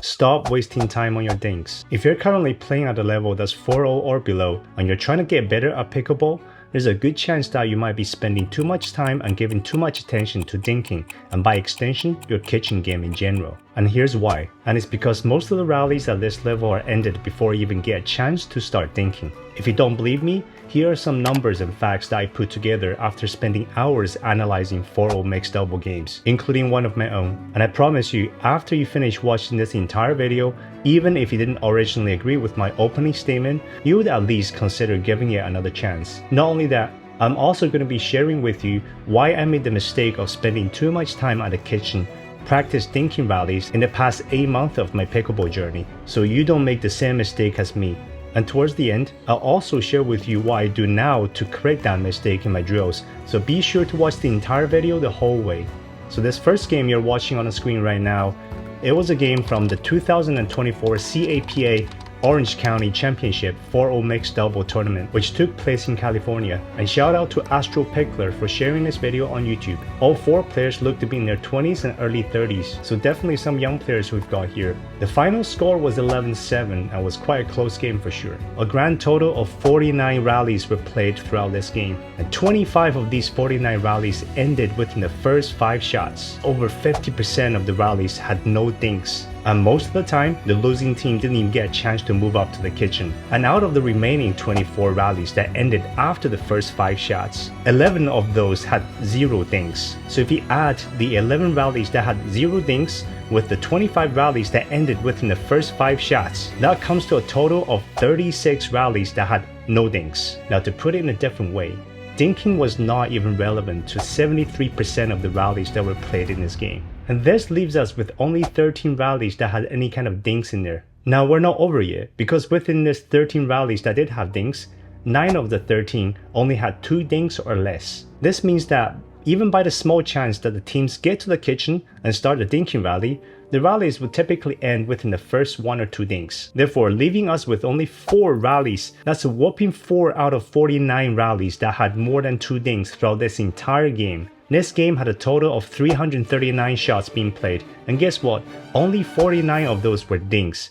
Stop wasting time on your dinks. If you're currently playing at a level that's 4.0 or below and you're trying to get better at pickleball, there's a good chance that you might be spending too much time and giving too much attention to dinking, and by extension, your kitchen game in general. And here's why. And it's because most of the rallies at this level are ended before you even get a chance to start dinking. If you don't believe me, here are some numbers and facts that I put together after spending hours analyzing 4.0 mixed double games, including one of my own. And I promise you, after you finish watching this entire video, even if you didn't originally agree with my opening statement, you would at least consider giving it another chance. Not only that, I'm also going to be sharing with you why I made the mistake of spending too much time at the kitchen practice dinking rallies in the past 8 months of my pickleball journey, so you don't make the same mistake as me. And towards the end, I'll also share with you what I do now to correct that mistake in my drills, so be sure to watch the entire video the whole way. So this first game you're watching on the screen right now, it was a game from the 2024 CAPA Orange County Championship 4.0 Mixed Double Tournament, which took place in California. And shout out to Picklr for sharing this video on YouTube. All 4 players look to be in their 20s and early 30s, so definitely some young players we've got here. The final score was 11-7 and was quite a close game for sure. A grand total of 49 rallies were played throughout this game, and 25 of these 49 rallies ended within the first 5 shots. Over 50% of the rallies had no dinks. And most of the time, the losing team didn't even get a chance to move up to the kitchen. And out of the remaining 24 rallies that ended after the first 5 shots, 11 of those had 0 dinks. So if you add the 11 rallies that had 0 dinks with the 25 rallies that ended within the first 5 shots, that comes to a total of 36 rallies that had no dinks. Now to put it in a different way, dinking was not even relevant to 73% of the rallies that were played in this game. And this leaves us with only 13 rallies that had any kind of dinks in there. Now we're not over yet, because within this 13 rallies that did have dinks, 9 of the 13 only had 2 dinks or less. This means that even by the small chance that the teams get to the kitchen and start a dinking rally, the rallies would typically end within the first 1 or 2 dinks. Therefore, leaving us with only 4 rallies, that's a whopping 4 out of 49 rallies that had more than 2 dinks throughout this entire game. This game had a total of 339 shots being played, and guess what? Only 49 of those were dinks.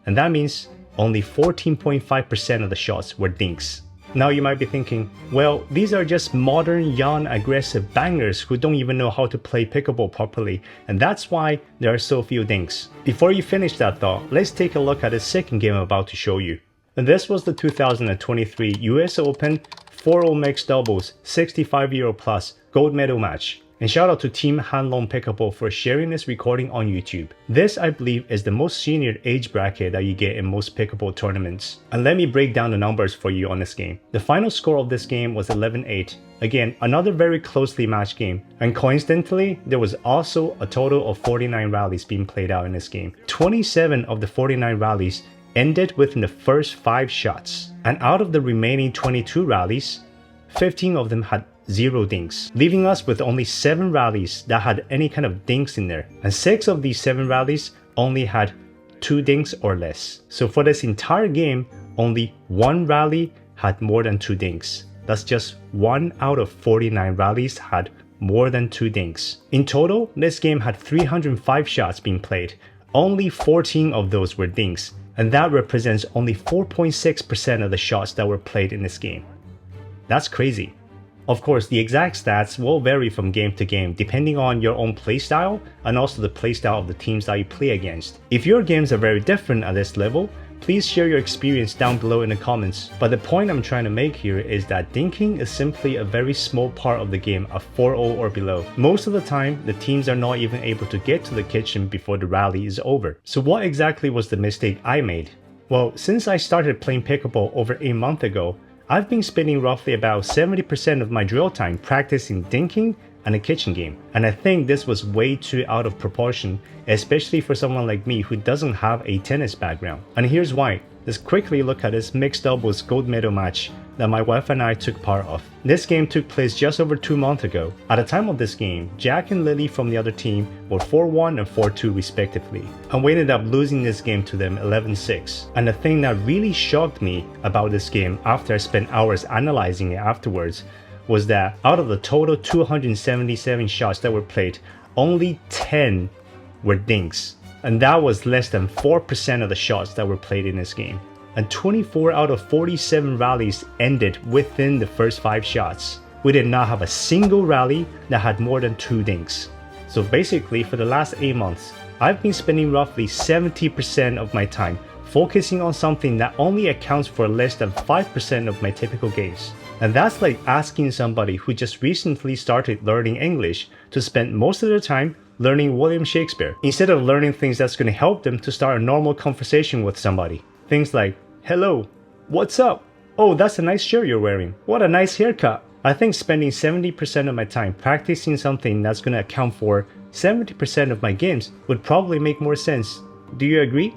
And that means only 14.5% of the shots were dinks. Now you might be thinking, well, these are just modern, young, aggressive bangers who don't even know how to play pickleball properly, and that's why there are so few dinks. Before you finish that thought, let's take a look at the second game I'm about to show you. And this was the 2023 US Open 4.0 Mixed Doubles 65-year-old plus gold medal match. And shout out to Team Hanlong Pickleball for sharing this recording on YouTube. This, I believe, is the most senior age bracket that you get in most pickleball tournaments. And let me break down the numbers for you on this game. The final score of this game was 11-8. Again, another very closely matched game. And coincidentally, there was also a total of 49 rallies being played out in this game. 27 of the 49 rallies ended within the first 5 shots. And out of the remaining 22 rallies, 15 of them had 0 dinks, leaving us with only 7 rallies that had any kind of dinks in there. And 6 of these 7 rallies only had 2 dinks or less. So for this entire game, only 1 rally had more than 2 dinks. That's just 1 out of 49 rallies had more than 2 dinks. In total, this game had 305 shots being played. Only 14 of those were dinks, and that represents only 4.6% of the shots that were played in this game. That's crazy. Of course, the exact stats will vary from game to game depending on your own playstyle and also the playstyle of the teams that you play against. If your games are very different at this level, please share your experience down below in the comments. But the point I'm trying to make here is that dinking is simply a very small part of the game at 4.0 or below. Most of the time, the teams are not even able to get to the kitchen before the rally is over. So what exactly was the mistake I made? Well, since I started playing pickleball over 8 months ago, I've been spending roughly about 70% of my drill time practicing dinking and a kitchen game. And I think this was way too out of proportion, especially for someone like me who doesn't have a tennis background. And here's why. Let's quickly look at this mixed doubles gold medal match that my wife and I took part of. This game took place just over 2 months ago. At the time of this game, Jack and Lily from the other team were 4-1 and 4-2 respectively. And we ended up losing this game to them 11-6. And the thing that really shocked me about this game after I spent hours analyzing it afterwards was that out of the total 277 shots that were played, only 10 were dinks. and that was less than 4% of the shots that were played in this game. And 24 out of 47 rallies ended within the first 5 shots. We did not have a single rally that had more than 2 dinks. So basically, for the last 8 months, I've been spending roughly 70% of my time focusing on something that only accounts for less than 5% of my typical games. And that's like asking somebody who just recently started learning English to spend most of their time learning William Shakespeare, instead of learning things that's going to help them to start a normal conversation with somebody. Things like, hello, what's up? Oh, that's a nice shirt you're wearing. What a nice haircut. I think spending 70% of my time practicing something that's going to account for 70% of my games would probably make more sense. Do you agree?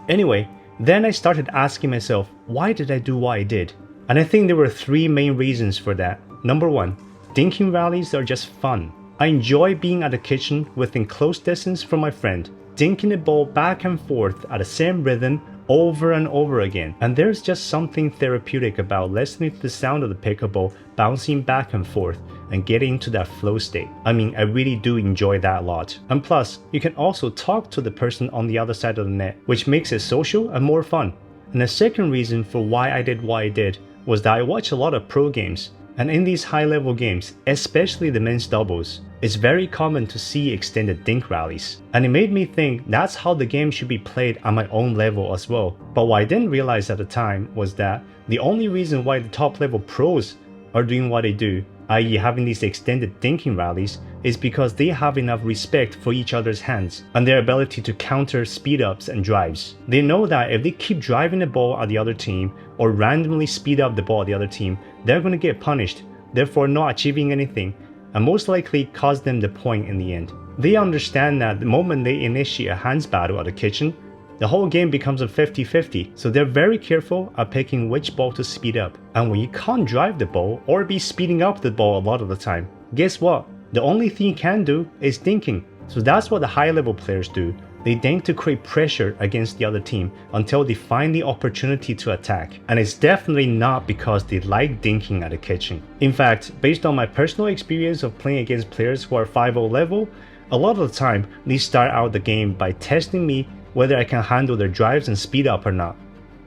Anyway, then I started asking myself, why did I do what I did? And I think there were 3 main reasons for that. Number 1, dinking rallies are just fun. I enjoy being at the kitchen within close distance from my friend, dinking the ball back and forth at the same rhythm over and over again. And there's just something therapeutic about listening to the sound of the pickleball bouncing back and forth and getting into that flow state. I mean, I really do enjoy that a lot. And plus, you can also talk to the person on the other side of the net, which makes it social and more fun. And the second reason for why I did what I did was that I watch a lot of pro games. And in these high-level games, especially the men's doubles, it's very common to see extended dink rallies. And it made me think that's how the game should be played at my own level as well. But what I didn't realize at the time was that the only reason why the top-level pros are doing what they do, i.e. having these extended dinking rallies, is because they have enough respect for each other's hands and their ability to counter speed-ups and drives. They know that if they keep driving the ball at the other team or randomly speed up the ball at the other team, they're going to get punished, therefore not achieving anything, and most likely cause them the point in the end. They understand that the moment they initiate a hands battle at the kitchen, the whole game becomes a 50-50, so they're very careful at picking which ball to speed up. And when you can't drive the ball or be speeding up the ball a lot of the time, guess what? The only thing you can do is dinking. So that's what the high-level players do. They dink to create pressure against the other team until they find the opportunity to attack. And it's definitely not because they like dinking at the kitchen. In fact, based on my personal experience of playing against players who are 5-0 level, a lot of the time they start out the game by testing me whether I can handle their drives and speed up or not.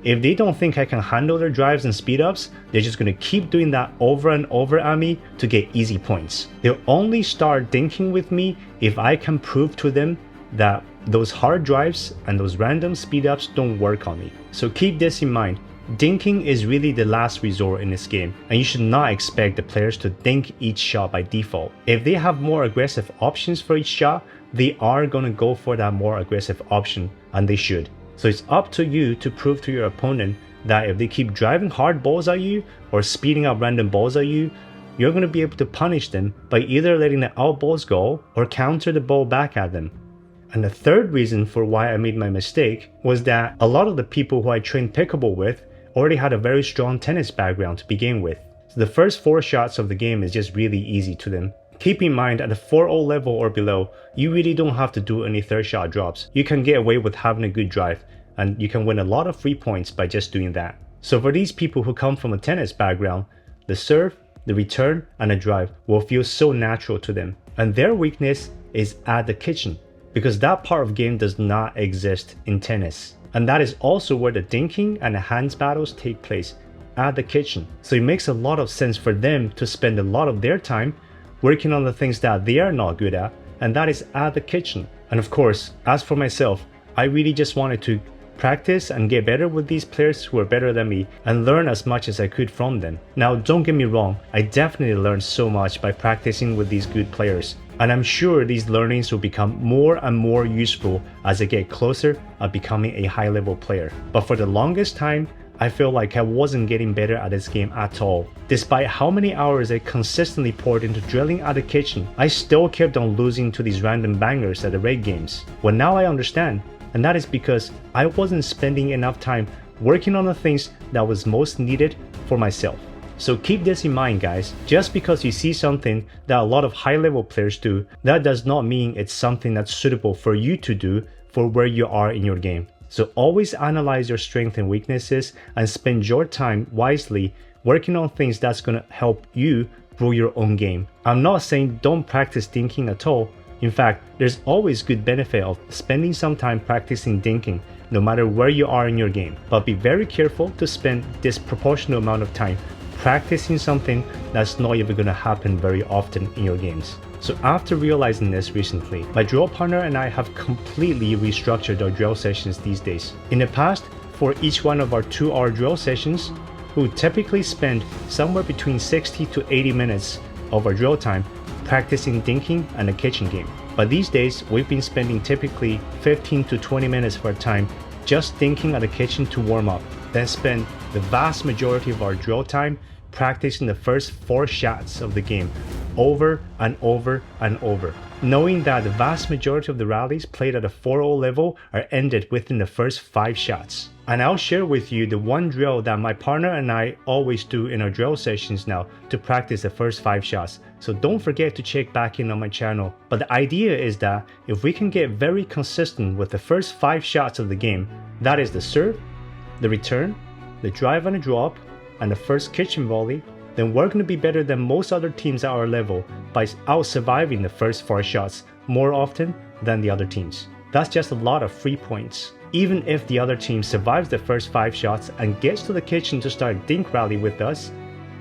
If they don't think I can handle their drives and speed ups, they're just going to keep doing that over and over at me to get easy points. They'll only start dinking with me if I can prove to them that those hard drives and those random speed ups don't work on me. So keep this in mind. Dinking is really the last resort in this game, and you should not expect the players to dink each shot by default. If they have more aggressive options for each shot, they are going to go for that more aggressive option, and they should. So it's up to you to prove to your opponent that if they keep driving hard balls at you or speeding up random balls at you, you're going to be able to punish them by either letting the out balls go or counter the ball back at them. And the third reason for why I made my mistake was that a lot of the people who I trained pickleball with already had a very strong tennis background to begin with. So the first 4 shots of the game is just really easy to them. Keep in mind, at the 4-0 level or below, you really don't have to do any third shot drops. You can get away with having a good drive, and you can win a lot of free points by just doing that. So for these people who come from a tennis background, the serve, the return, and the drive will feel so natural to them. And their weakness is at the kitchen, because that part of the game does not exist in tennis. And that is also where the dinking and the hands battles take place, at the kitchen. So it makes a lot of sense for them to spend a lot of their time working on the things that they are not good at, and that is at the kitchen. And of course, as for myself, I really just wanted to practice and get better with these players who are better than me and learn as much as I could from them. Now, don't get me wrong, I definitely learned so much by practicing with these good players, and I'm sure these learnings will become more and more useful as I get closer at becoming a high-level player. But for the longest time, I feel like I wasn't getting better at this game at all. Despite how many hours I consistently poured into drilling at the kitchen, I still kept on losing to these random bangers at the raid games. Well, now I understand, and that is because I wasn't spending enough time working on the things that was most needed for myself. So keep this in mind, guys. Just because you see something that a lot of high-level players do, that does not mean it's something that's suitable for you to do for where you are in your game. So always analyze your strengths and weaknesses and spend your time wisely working on things that's going to help you grow your own game. I'm not saying don't practice thinking at all, In fact, there's always good benefit of spending some time practicing dinking, no matter where you are in your game. But be very careful to spend disproportionate amount of time practicing something that's not even gonna happen very often in your games. So after realizing this recently, my drill partner and I have completely restructured our drill sessions these days. In the past, for each one of our 2-hour drill sessions, we would typically spend somewhere between 60 to 80 minutes of our drill time practicing dinking and a kitchen game. But these days, we've been spending typically 15 to 20 minutes of our time just dinking at the kitchen to warm up, then spend the vast majority of our drill time practicing the first 4 shots of the game over and over and over, knowing that the vast majority of the rallies played at a 4-0 level are ended within the first 5 shots. And I'll share with you the one drill that my partner and I always do in our drill sessions now to practice the first 5 shots. So don't forget to check back in on my channel. But the idea is that if we can get very consistent with the first 5 shots of the game, that is the serve, the return, the drive and a drop, and the first kitchen volley, then we're going to be better than most other teams at our level by out-surviving the first 4 shots more often than the other teams. That's just a lot of free points. Even if the other team survives the first 5 shots and gets to the kitchen to start dink rally with us,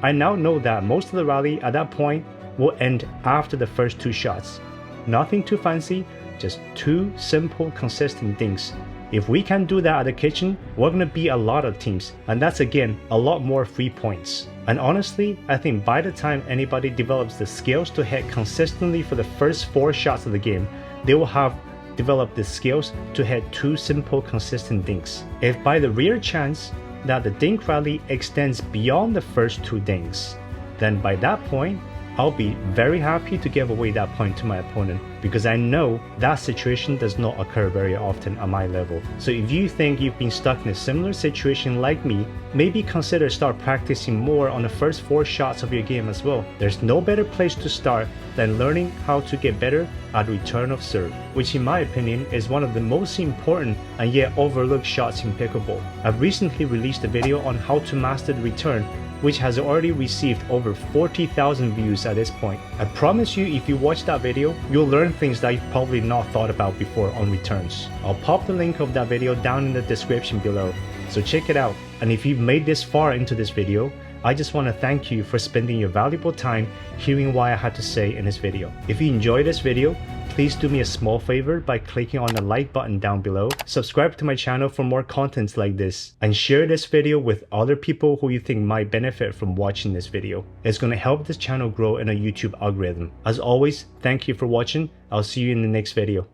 I now know that most of the rally at that point will end after the first 2 shots. Nothing too fancy, just 2 simple consistent dinks. If we can do that at the kitchen, we're gonna beat a lot of teams, and that's again a lot more free points. And honestly, I think by the time anybody develops the skills to hit consistently for the first 4 shots of the game, they will have developed the skills to hit 2 simple consistent dinks. If by the rare chance that the dink rally extends beyond the first 2 dinks, then by that point, I'll be very happy to give away that point to my opponent, because I know that situation does not occur very often at my level. So if you think you've been stuck in a similar situation like me, maybe consider start practicing more on the first 4 shots of your game as well. There's no better place to start than learning how to get better at return of serve, which in my opinion is one of the most important and yet overlooked shots in pickleball. I've recently released a video on how to master the return, which has already received over 40,000 views at this point. I promise you, if you watch that video, you'll learn things that you've probably not thought about before on returns. I'll pop the link of that video down in the description below, so check it out. And if you've made this far into this video, I just want to thank you for spending your valuable time hearing what I had to say in this video. If you enjoyed this video, please do me a small favor by clicking on the like button down below, subscribe to my channel for more contents like this, and share this video with other people who you think might benefit from watching this video. It's going to help this channel grow in a YouTube algorithm. As always, thank you for watching. I'll see you in the next video.